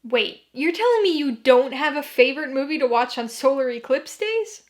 Wait, you're telling me you don't have a favorite movie to watch on solar eclipse days?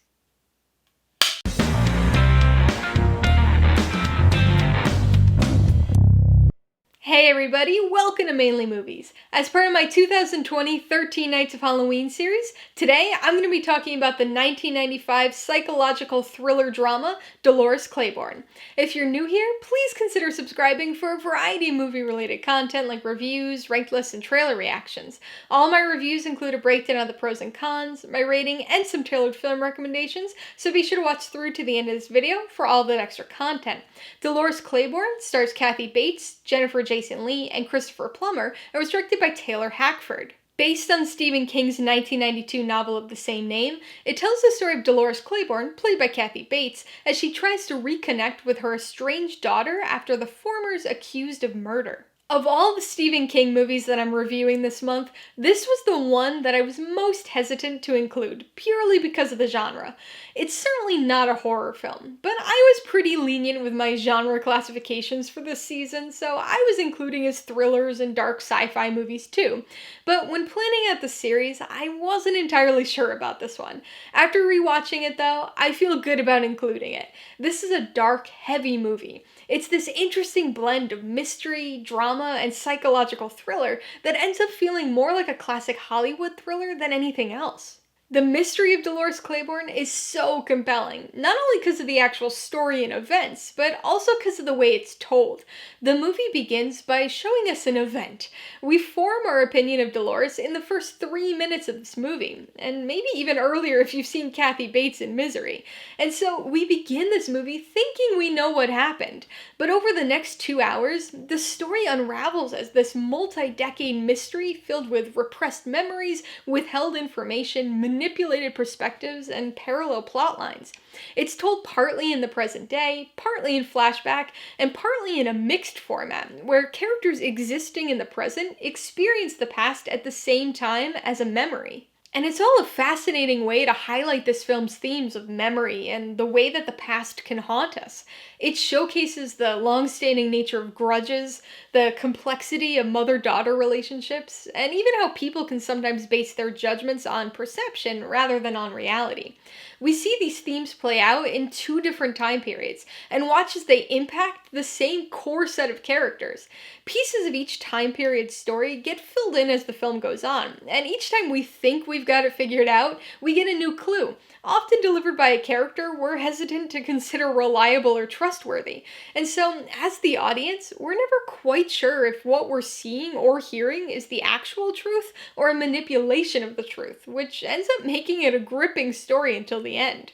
Hey everybody, welcome to Mainly Movies. As part of my 2020 13 Nights of Halloween series, today I'm going to be talking about the 1995 psychological thriller drama, Dolores Claiborne. If you're new here, please consider subscribing for a variety of movie-related content like reviews, ranked lists, and trailer reactions. All my reviews include a breakdown of the pros and cons, my rating, and some tailored film recommendations, so be sure to watch through to the end of this video for all of that extra content. Dolores Claiborne stars Kathy Bates, Jennifer Jason Leigh, and Christopher Plummer, and was directed by Taylor Hackford. Based on Stephen King's 1992 novel of the same name, it tells the story of Dolores Claiborne, played by Kathy Bates, as she tries to reconnect with her estranged daughter after the former's accused of murder. Of all the Stephen King movies that I'm reviewing this month, this was the one that I was most hesitant to include, purely because of the genre. It's certainly not a horror film, but I was pretty lenient with my genre classifications for this season, so I was including as thrillers and dark sci-fi movies too. But when planning out the series, I wasn't entirely sure about this one. After rewatching it though, I feel good about including it. This is a dark, heavy movie. It's this interesting blend of mystery, drama, and psychological thriller that ends up feeling more like a classic Hollywood thriller than anything else. The mystery of Dolores Claiborne is so compelling, not only because of the actual story and events, but also because of the way it's told. The movie begins by showing us an event. We form our opinion of Dolores in the first 3 minutes of this movie, and maybe even earlier if you've seen Kathy Bates in Misery. And so we begin this movie thinking we know what happened, but over the next 2 hours, the story unravels as this multi-decade mystery filled with repressed memories, withheld information, manipulated perspectives, and parallel plot lines. It's told partly in the present day, partly in flashback, and partly in a mixed format, where characters existing in the present experience the past at the same time as a memory. And it's all a fascinating way to highlight this film's themes of memory and the way that the past can haunt us. It showcases the long-standing nature of grudges, the complexity of mother-daughter relationships, and even how people can sometimes base their judgments on perception rather than on reality. We see these themes play out in 2 different time periods, and watch as they impact the same core set of characters. Pieces of each time period's story get filled in as the film goes on, and each time we think we've got it figured out, we get a new clue, often delivered by a character we're hesitant to consider reliable or trustworthy. And so, as the audience, we're never quite sure if what we're seeing or hearing is the actual truth or a manipulation of the truth, which ends up making it a gripping story until the end.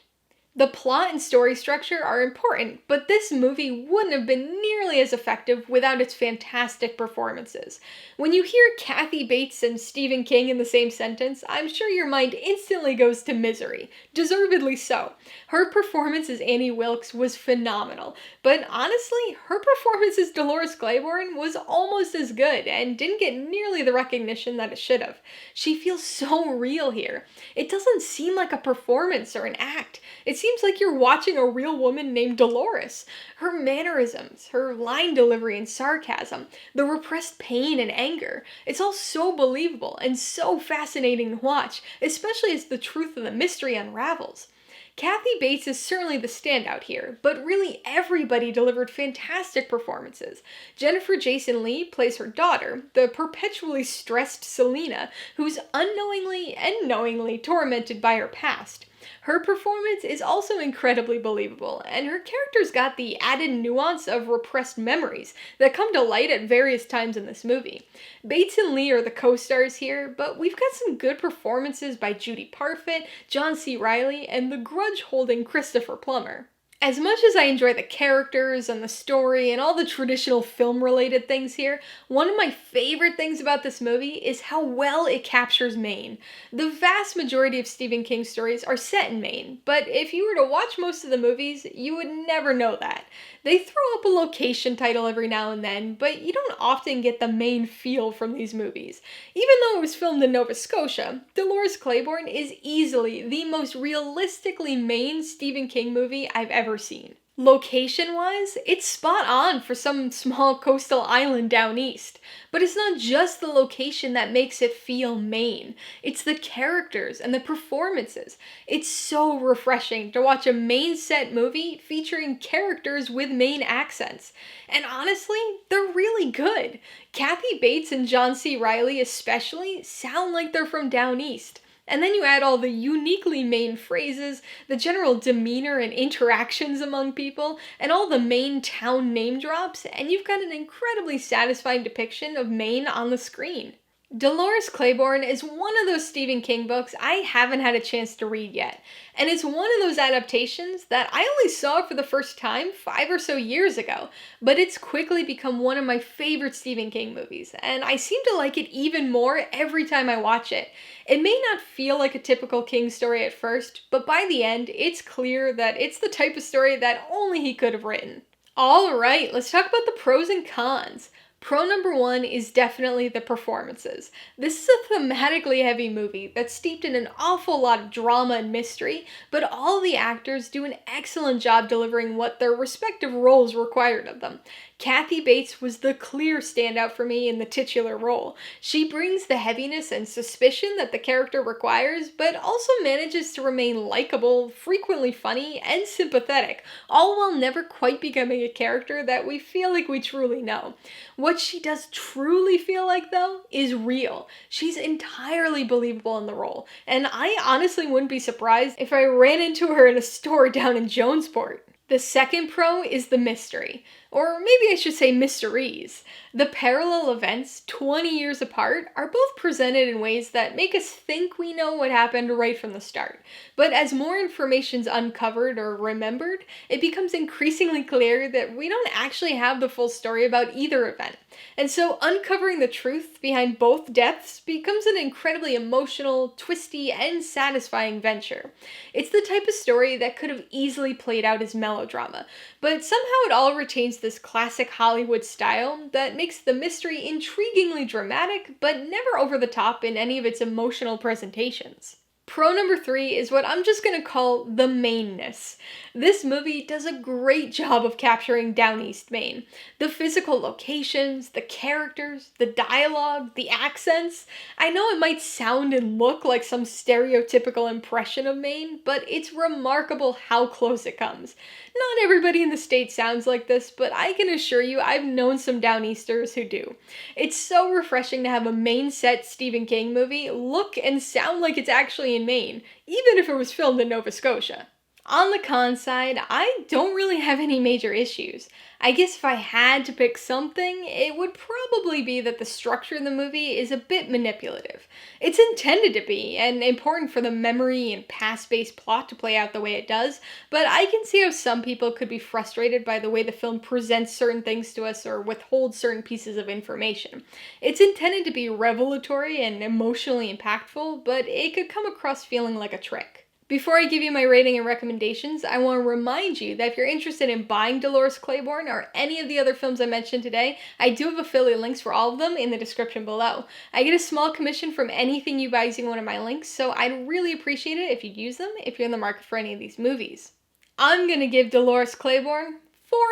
The plot and story structure are important, but this movie wouldn't have been nearly as effective without its fantastic performances. When you hear Kathy Bates and Stephen King in the same sentence, I'm sure your mind instantly goes to Misery. Deservedly so. Her performance as Annie Wilkes was phenomenal, but honestly, her performance as Dolores Claiborne was almost as good and didn't get nearly the recognition that it should have. She feels so real here. It doesn't seem like a performance or an act. It seems like you're watching a real woman named Dolores. Her mannerisms, her line delivery and sarcasm, the repressed pain and anger, it's all so believable and so fascinating to watch, especially as the truth of the mystery unravels. Kathy Bates is certainly the standout here, but really everybody delivered fantastic performances. Jennifer Jason Leigh plays her daughter, the perpetually stressed Selena, who's unknowingly and knowingly tormented by her past. Her performance is also incredibly believable, and her character's got the added nuance of repressed memories that come to light at various times in this movie. Bates and Leigh are the co-stars here, but we've got some good performances by Judy Parfitt, John C. Reilly, and the grudge-holding Christopher Plummer. As much as I enjoy the characters and the story and all the traditional film-related things here, one of my favorite things about this movie is how well it captures Maine. The vast majority of Stephen King stories are set in Maine, but if you were to watch most of the movies, you would never know that. They throw up a location title every now and then, but you don't often get the Maine feel from these movies. Even though it was filmed in Nova Scotia, Dolores Claiborne is easily the most realistically Maine Stephen King movie I've ever seen. Location-wise, it's spot on for some small coastal island down east. But it's not just the location that makes it feel Maine. It's the characters and the performances. It's so refreshing to watch a Maine set movie featuring characters with Maine accents. And honestly, they're really good. Kathy Bates and John C. Reilly especially sound like they're from down east. And then you add all the uniquely Maine phrases, the general demeanor and interactions among people, and all the Maine town name drops, and you've got an incredibly satisfying depiction of Maine on the screen. Dolores Claiborne is one of those Stephen King books I haven't had a chance to read yet, and it's one of those adaptations that I only saw for the first time 5 or so years ago, but it's quickly become one of my favorite Stephen King movies, and I seem to like it even more every time I watch it. It may not feel like a typical King story at first, but by the end, it's clear that it's the type of story that only he could have written. Alright, let's talk about the pros and cons. Pro number one is definitely the performances. This is a thematically heavy movie that's steeped in an awful lot of drama and mystery, but all the actors do an excellent job delivering what their respective roles required of them. Kathy Bates was the clear standout for me in the titular role. She brings the heaviness and suspicion that the character requires, but also manages to remain likable, frequently funny, and sympathetic, all while never quite becoming a character that we feel like we truly know. What she does truly feel like, though, is real. She's entirely believable in the role, and I honestly wouldn't be surprised if I ran into her in a store down in Jonesport. The second pro is the mystery. Or maybe I should say mysteries. The parallel events, 20 years apart, are both presented in ways that make us think we know what happened right from the start. But as more information's uncovered or remembered, it becomes increasingly clear that we don't actually have the full story about either event. And so uncovering the truth behind both deaths becomes an incredibly emotional, twisty, and satisfying venture. It's the type of story that could have easily played out as melodrama, but somehow it all retains this classic Hollywood style that makes the mystery intriguingly dramatic, but never over the top in any of its emotional presentations. Pro number three is what I'm just gonna call the Maineness. This movie does a great job of capturing down east Maine. The physical locations, the characters, the dialogue, the accents. I know it might sound and look like some stereotypical impression of Maine, but it's remarkable how close it comes. Not everybody in the state sounds like this, but I can assure you I've known some Downeasters who do. It's so refreshing to have a Maine set Stephen King movie look and sound like it's actually in Maine, even if it was filmed in Nova Scotia. On the con side, I don't really have any major issues. I guess if I had to pick something, it would probably be that the structure of the movie is a bit manipulative. It's intended to be, and important for the memory and past-based plot to play out the way it does, but I can see how some people could be frustrated by the way the film presents certain things to us or withholds certain pieces of information. It's intended to be revelatory and emotionally impactful, but it could come across feeling like a trick. Before I give you my rating and recommendations, I want to remind you that if you're interested in buying Dolores Claiborne or any of the other films I mentioned today, I do have affiliate links for all of them in the description below. I get a small commission from anything you buy using one of my links, so I'd really appreciate it if you'd use them if you're in the market for any of these movies. I'm gonna give Dolores Claiborne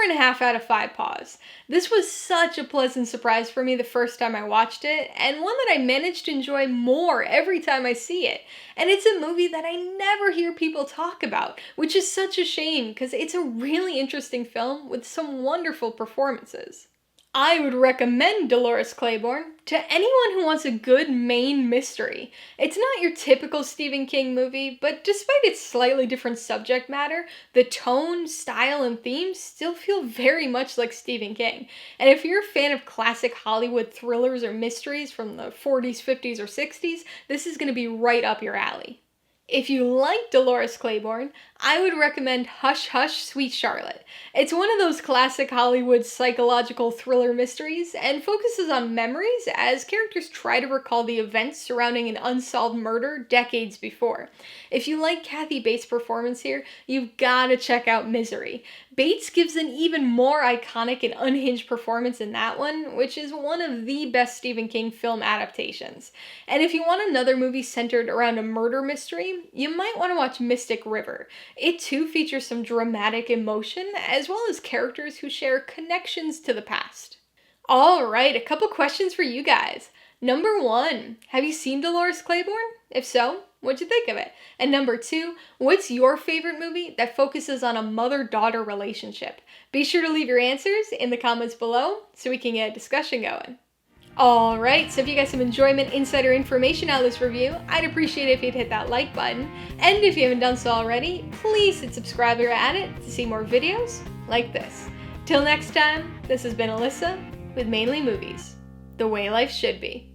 4.5 out of 5 paws. This was such a pleasant surprise for me the first time I watched it, and one that I managed to enjoy more every time I see it. And it's a movie that I never hear people talk about, which is such a shame because it's a really interesting film with some wonderful performances. I would recommend Dolores Claiborne to anyone who wants a good Maine mystery. It's not your typical Stephen King movie, but despite its slightly different subject matter, the tone, style, and themes still feel very much like Stephen King. And if you're a fan of classic Hollywood thrillers or mysteries from the 40s, 50s, or 60s, this is going to be right up your alley. If you like Dolores Claiborne, I would recommend Hush Hush, Sweet Charlotte. It's one of those classic Hollywood psychological thriller mysteries and focuses on memories as characters try to recall the events surrounding an unsolved murder decades before. If you like Kathy Bates' performance here, you've gotta check out Misery. Bates gives an even more iconic and unhinged performance in that one, which is one of the best Stephen King film adaptations. And if you want another movie centered around a murder mystery, you might want to watch Mystic River. It too features some dramatic emotion, as well as characters who share connections to the past. Alright, a couple questions for you guys. Number 1, have you seen Dolores Claiborne? If so, what'd you think of it? And number 2, what's your favorite movie that focuses on a mother-daughter relationship? Be sure to leave your answers in the comments below so we can get a discussion going. Alright, so if you got some enjoyment, insider information out of this review, I'd appreciate it if you'd hit that like button. And if you haven't done so already, please hit subscribe or at it to see more videos like this. Till next time, this has been Alyssa with Mainly Movies, the way life should be.